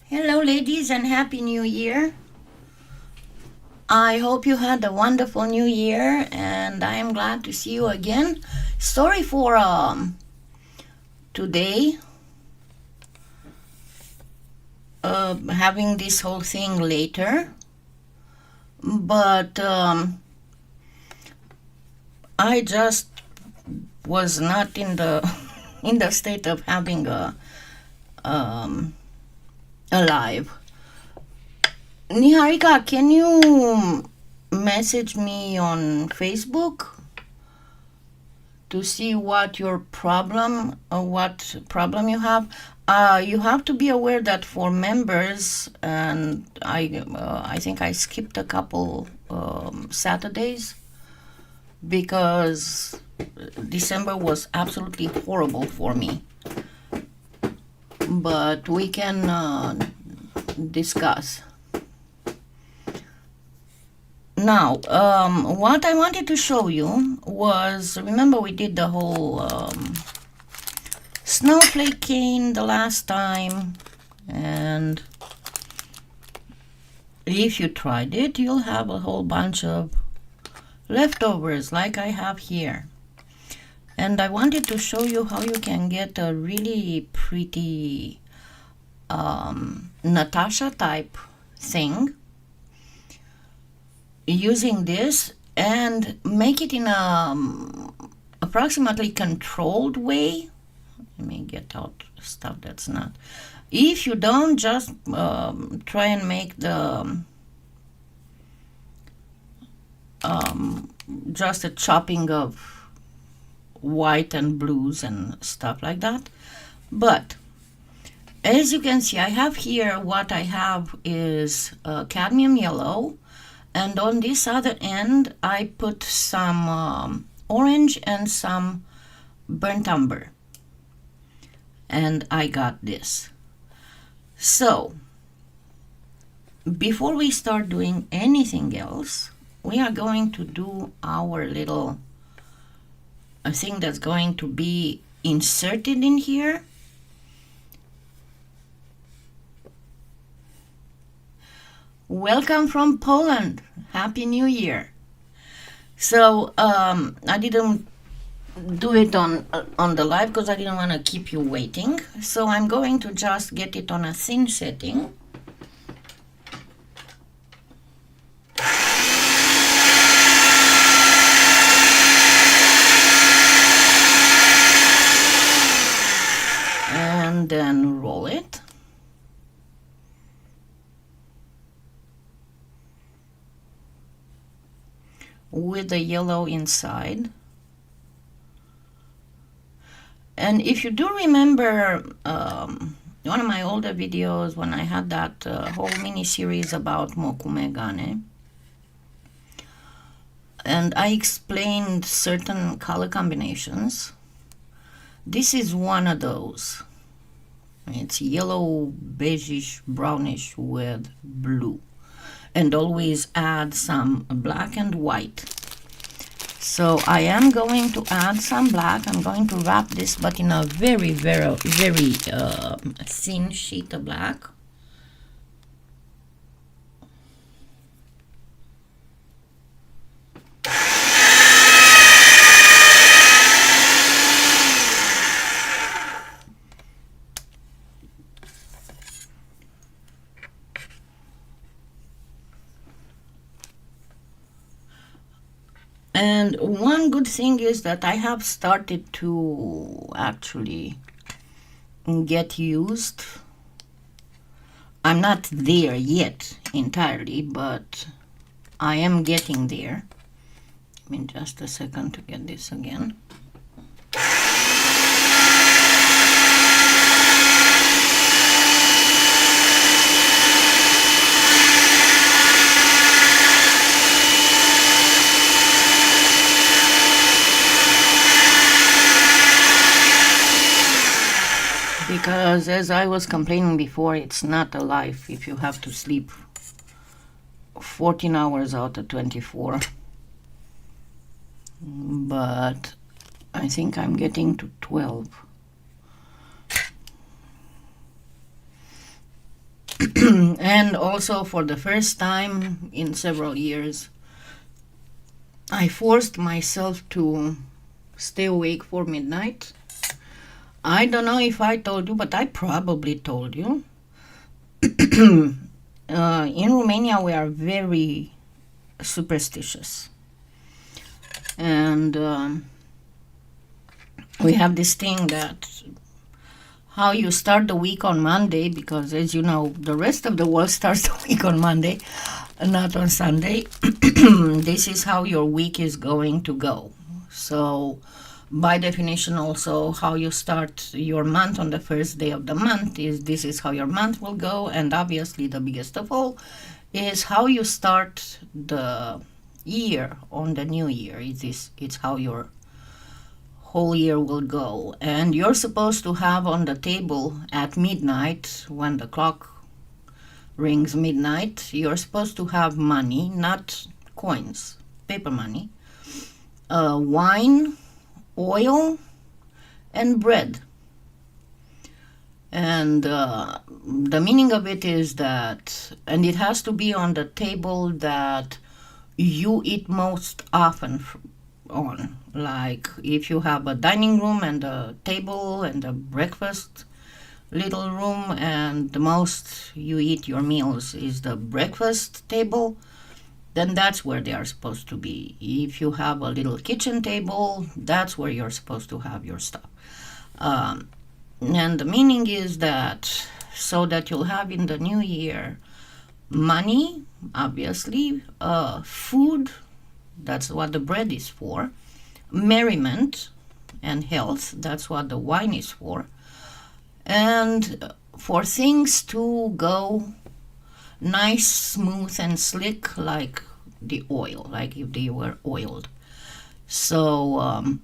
Hello, ladies, and Happy New Year. I hope you had a wonderful New Year, and I am glad to see you again. Sorry for today having this whole thing later, but I just was not in the in the state of having a live. Niharika, can you message me on Facebook to see what your problem or what problem you have? You have to be aware that for members, and I think I skipped a couple Saturdays because December was absolutely horrible for me. But we can discuss. Now, what I wanted to show you was, remember we did the whole snowflake cane the last time, and if you tried it, you'll have a whole bunch of leftovers like I have here. And I wanted to show you how you can get a really pretty Natasha type thing using this and make it in a approximately controlled way. Let me get out stuff that's not. If you don't, just try and make the just a chopping of white and blues and stuff like that. But as you can see, I have here, what I have is cadmium yellow, and on this other end I put some orange and some burnt umber, and I got this. So before we start doing anything else, we are going to do our little thing that's going to be inserted in here. Welcome from Poland. Happy New Year. So I didn't do it on the live because I didn't want to keep you waiting. So I'm going to just get it on a thin setting. And then roll it. With the yellow inside. And if you do remember one of my older videos when I had that whole mini series about mokumegane, and I explained certain color combinations, this is one of those. It's yellow, beigeish, brownish with blue. And always add some black and white. So I am going to add some black. I'm going to wrap this, but in a very, very, very thin sheet of black. And one good thing is that I have started to actually get used. I'm not there yet entirely, but I am getting there. Give me just a second to get this again. Because as I was complaining before, it's not a life if you have to sleep 14 hours out of 24. But I think I'm getting to 12. And also, for the first time in several years, I forced myself to stay awake for midnight. I don't know if I told you, but I probably told you. In Romania, we are very superstitious. And we have this thing that how you start the week on Monday, because as you know, the rest of the world starts the week on Monday, not on Sunday. This is how your week is going to go. So, by definition, also how you start your month on the first day of the month is this is how your month will go, and obviously the biggest of all is how you start the year on the new year. It's how your whole year will go, and you're supposed to have on the table at midnight, when the clock rings midnight, you're supposed to have money, not coins, paper money, wine, oil, and bread. And the meaning of it is that, and it has to be on the table that you eat most often on. Like if you have a dining room and a table and a breakfast little room, and the most you eat your meals is the breakfast table, then that's where they are supposed to be. If you have a little kitchen table, that's where you're supposed to have your stuff. And the meaning is that so that you'll have in the new year money, obviously, food, that's what the bread is for, merriment and health, that's what the wine is for, and for things to go nice, smooth, and slick, like the oil, like if they were oiled. So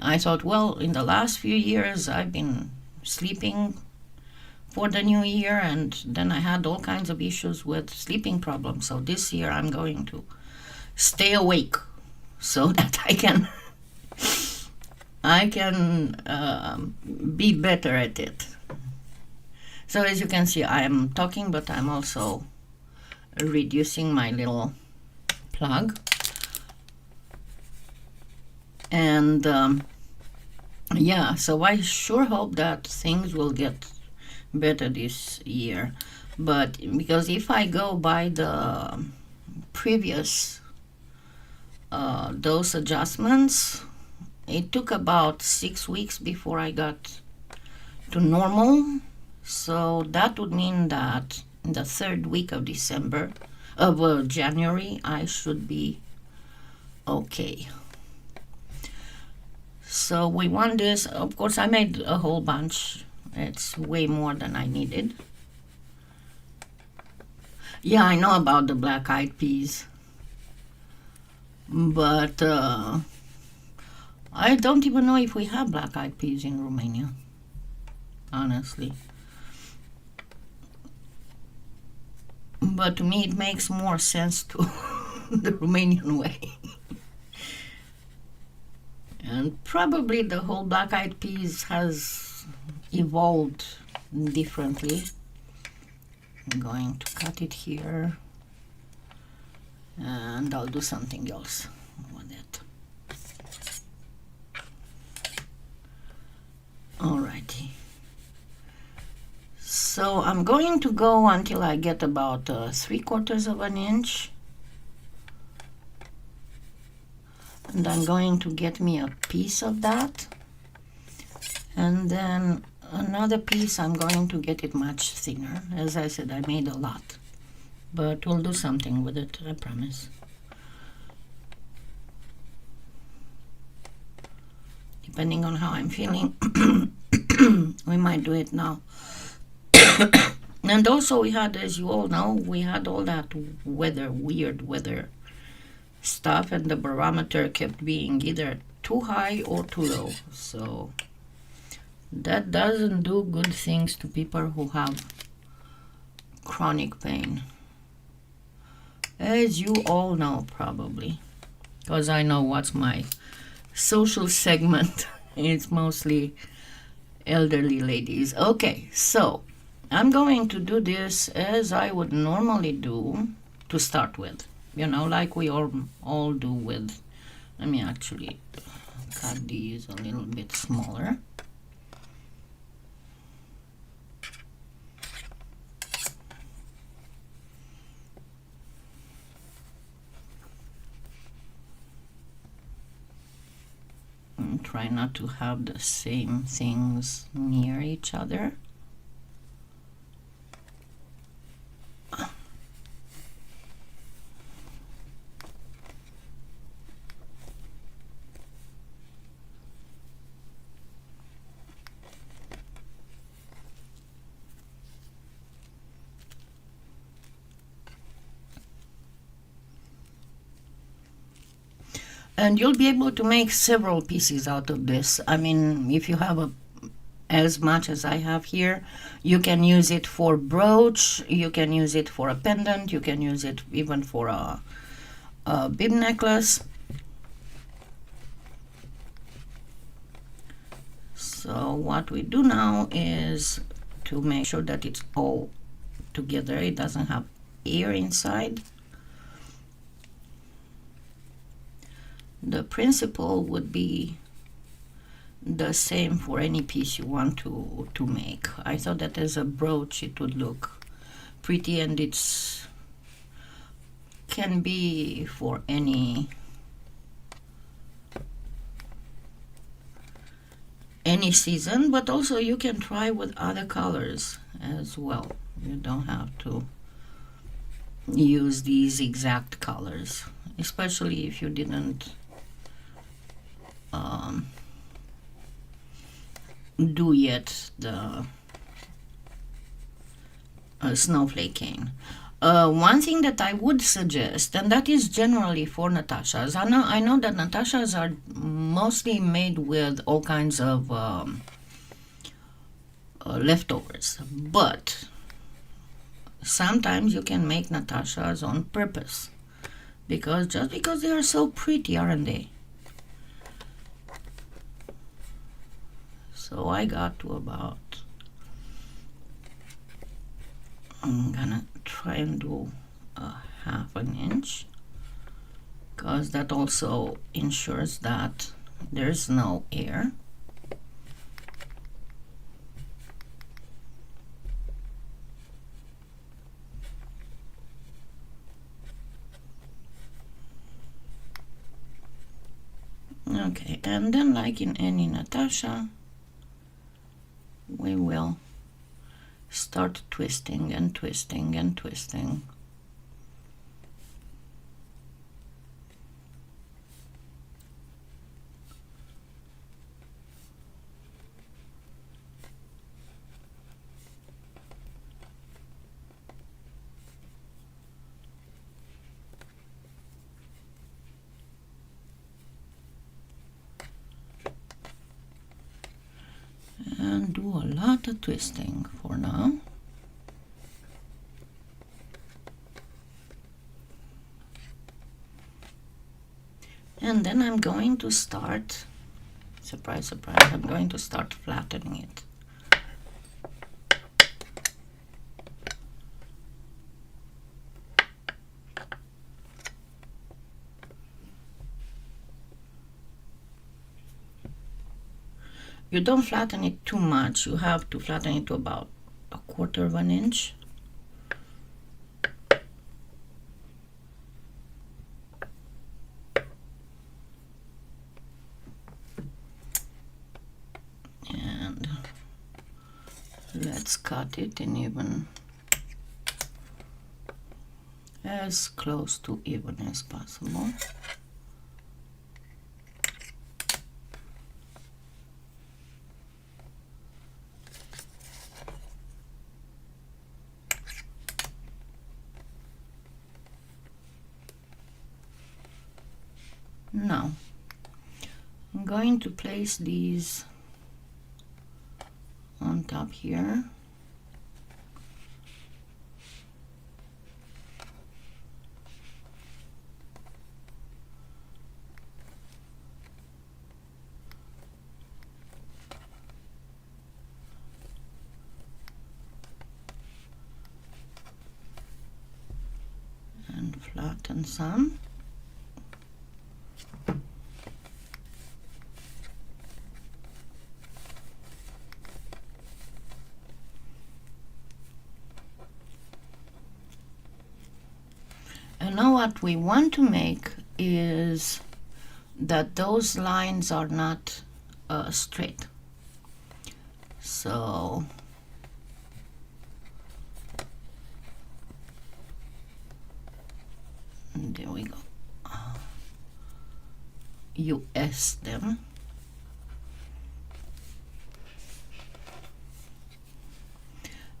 I thought, well, in the last few years I've been sleeping for the new year, and then I had all kinds of issues with sleeping problems. So this year I'm going to stay awake so that I can be better at it. So as you can see, I am talking, but I'm also reducing my little plug. And yeah, so I sure hope that things will get better this year. But because if I go by the previous dose adjustments, it took about 6 weeks before I got to normal. So that would mean that in the third week of January, I should be okay. So we want this. Of course, I made a whole bunch. It's way more than I needed. Yeah, I know about the black-eyed peas, but I don't even know if we have black-eyed peas in Romania, honestly. But to me, it makes more sense to the Romanian way. And probably the whole black-eyed peas has evolved differently. I'm going to cut it here, and I'll do something else with it. Alrighty. So I'm going to go until I get about 3/4 of an inch. And I'm going to get me a piece of that. And then another piece, I'm going to get it much thinner. As I said, I made a lot. But we'll do something with it, I promise. Depending on how I'm feeling, we might do it now. And also we had, as you all know, we had all that weird weather stuff, and the barometer kept being either too high or too low. So that doesn't do good things to people who have chronic pain, as you all know probably, because I know what's my social segment. It's mostly elderly ladies. Okay, so I'm going to do this as I would normally do to start with, you know, like we all do with. Let me actually cut these a little bit smaller. And try not to have the same things near each other. And you'll be able to make several pieces out of this. I mean, if you have as much as I have here, you can use it for brooch, you can use it for a pendant, you can use it even for a bib necklace. So what we do now is to make sure that it's all together, it doesn't have air inside. The principle would be the same for any piece you want to make. I thought that as a brooch it would look pretty, and it's can be for any season, but also you can try with other colors as well. You don't have to use these exact colors, especially if you didn't do yet the snowflake cane. One thing that I would suggest, and that is generally for Natashas, I know that Natashas are mostly made with all kinds of leftovers, but sometimes you can make Natashas on purpose, because just because they are so pretty, aren't they? So I got to about, I'm gonna try and do a 1/2 inch, because that also ensures that there's no air. Okay, and then like in any Natasha, we will start twisting and twisting and twisting. And do a lot of twisting for now. And then I'm going to start, surprise, surprise, I'm going to start flattening it. You don't flatten it too much, you have to flatten it to about 1/4 inch. And let's cut it in even, as close to even as possible. Now, I'm going to place these on top here. flatten some. And now what we want to make is that those lines are not straight. So there we go. You S them.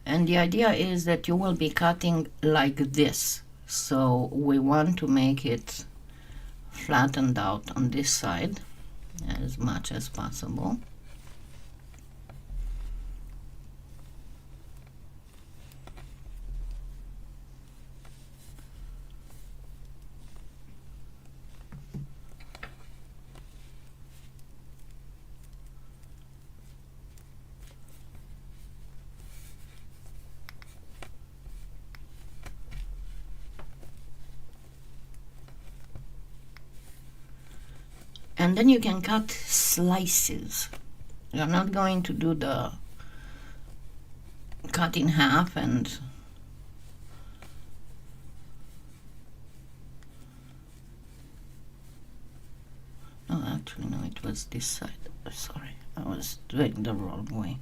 And the idea is that you will be cutting like this. So we want to make it flattened out on this side as much as possible. And then you can cut slices. You're not going to do the cut in half and no, actually no, it was this side. Sorry, I was doing the wrong way.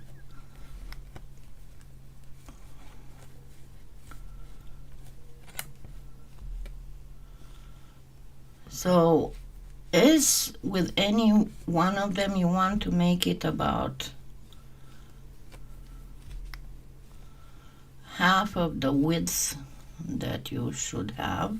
So as with any one of them, you want to make it about half of the width that you should have.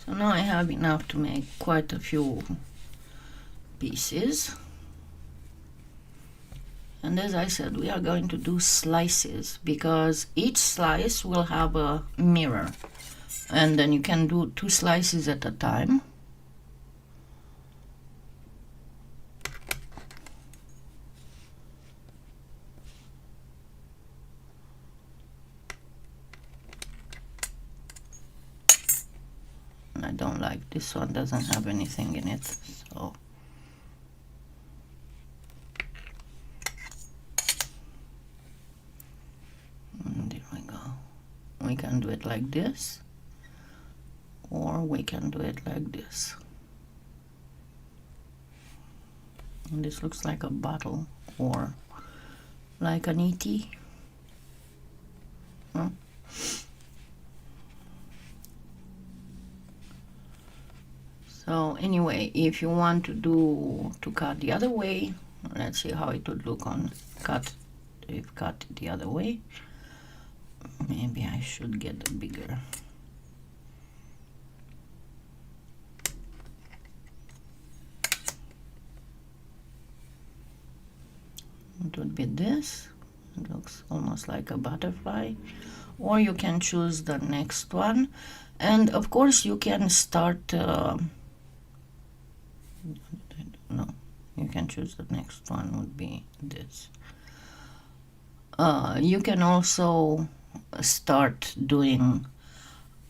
So now I have enough to make quite a few pieces. And as I said, we are going to do slices because each slice will have a mirror. And then you can do 2 slices at a time. And I don't like this one, doesn't have anything in it, so we can do it like this, or we can do it like this. And this looks like a bottle or like an ET. Huh? So anyway, if you want to cut the other way, let's see how it would look on cut the other way. Maybe I should get a bigger. It would be this. It looks almost like a butterfly. Or you can choose the next one. And of course you can start no, you can choose the next one would be this. You can also start doing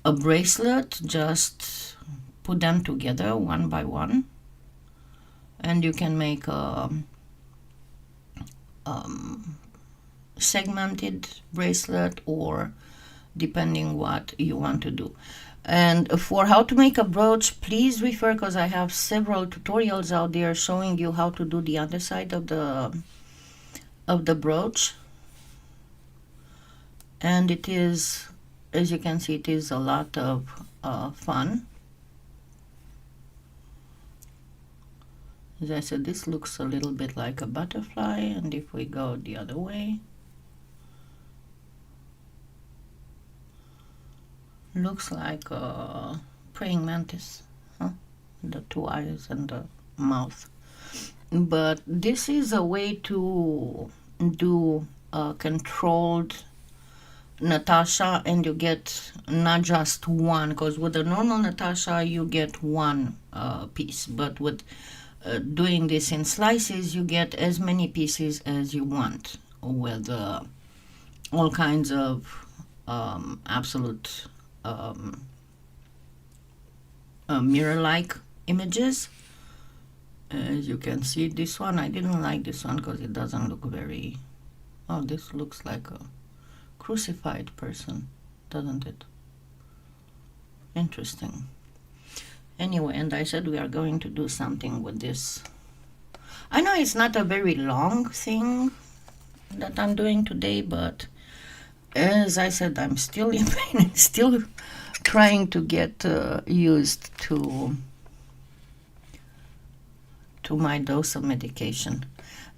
a bracelet, just put them together one by one, and you can make a segmented bracelet, or depending what you want to do. And for how to make a brooch, please refer, because I have several tutorials out there showing you how to do the underside of the brooch. And it is, as you can see, it is a lot of fun. As I said, this looks a little bit like a butterfly, and if we go the other way, looks like a praying mantis, huh? The 2 eyes and the mouth. But this is a way to do a controlled Natasha and you get not just one, because with the normal Natasha you get one piece, but with doing this in slices you get as many pieces as you want, with all kinds of absolute mirror-like images. As you can see, this one, I didn't like this one because it doesn't look very... Oh, this looks like a crucified person, doesn't it? Interesting. Anyway, and I said we are going to do something with this. I know it's not a very long thing that I'm doing today, but as I said, I'm still in pain, still trying to get used to my dose of medication.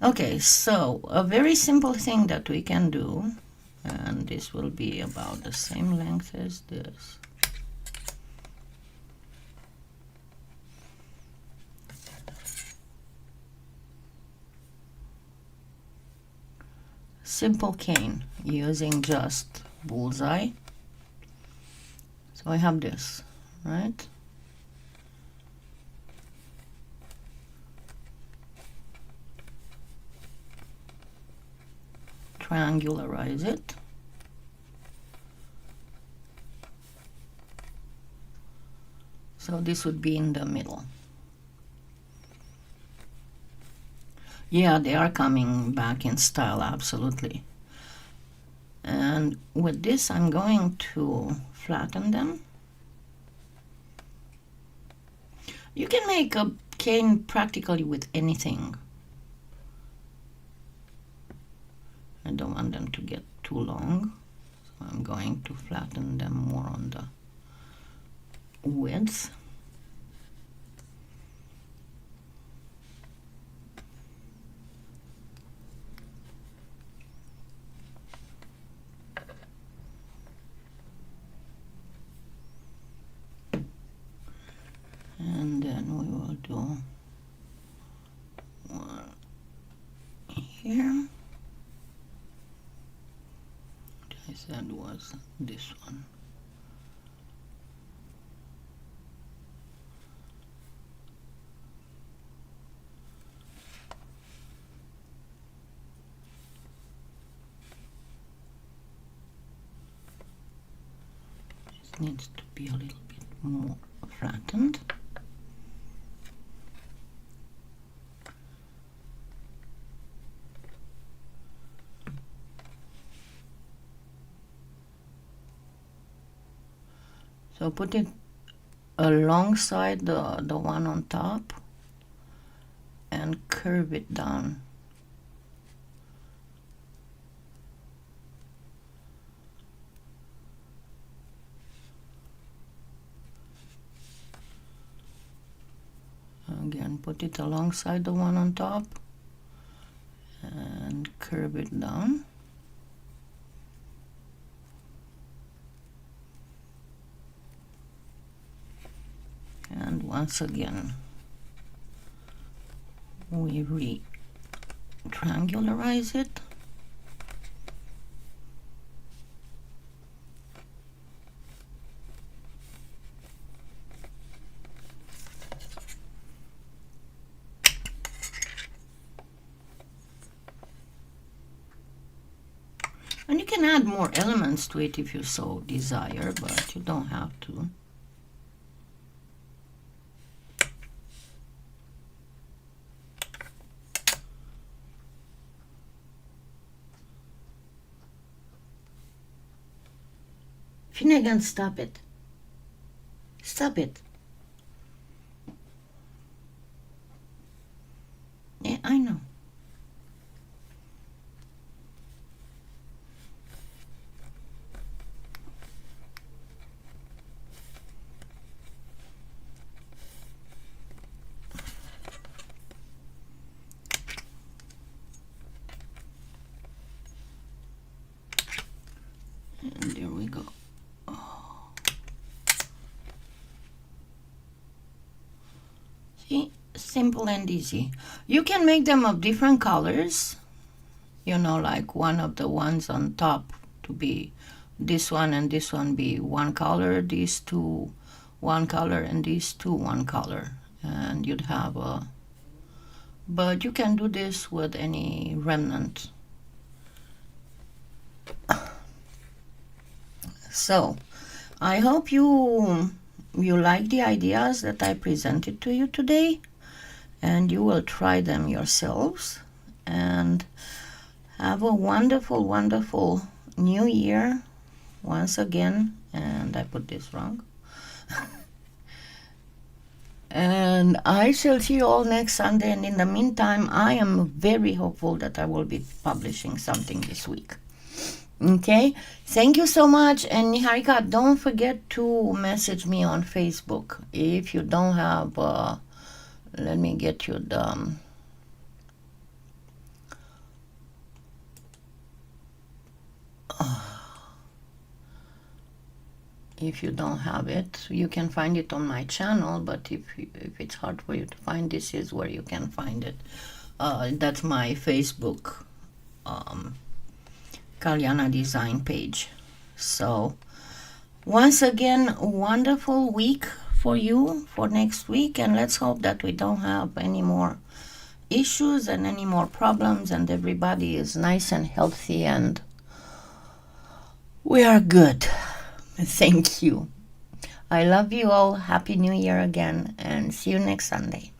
Okay, so a very simple thing that we can do, and this will be about the same length as this. Simple cane using just bullseye. So I have this, right? Triangularize it. So this would be in the middle. Yeah, they are coming back in style, absolutely. And with this, I'm going to flatten them. You can make a cane practically with anything. I don't want them to get too long, so I'm going to flatten them more on the width. And then we will do one here. What I said was this one. This needs to be a little bit more flattened. So put it alongside the one on top and curve it down. Again, put it alongside the one on top and curve it down. And once again, we triangularize it. And you can add more elements to it if you so desire, but you don't have to. Finnegan, stop it. Stop it. Yeah, I know. And there we go. Oh. See, simple and easy. You can make them of different colors. You know, like one of the ones on top to be this one and this one be one color, these two one color, and these two one color, and you'd have a, but you can do this with any remnant. So I hope you like the ideas that I presented to you today, and you will try them yourselves, and have a wonderful, wonderful new year once again. And I put this wrong. And I shall see you all next Sunday, and in the meantime I am very hopeful that I will be publishing something this week. Okay, thank you so much. And Niharika, don't forget to message me on Facebook if you don't have let me get you the if you don't have it, you can find it on my channel, but if it's hard for you to find, this is where you can find it. That's my Facebook Kalyana design page. So once again, wonderful week for you for next week, and let's hope that we don't have any more issues and any more problems, and everybody is nice and healthy, and we are good. Thank you. I love you all. Happy New Year again, and see you next Sunday.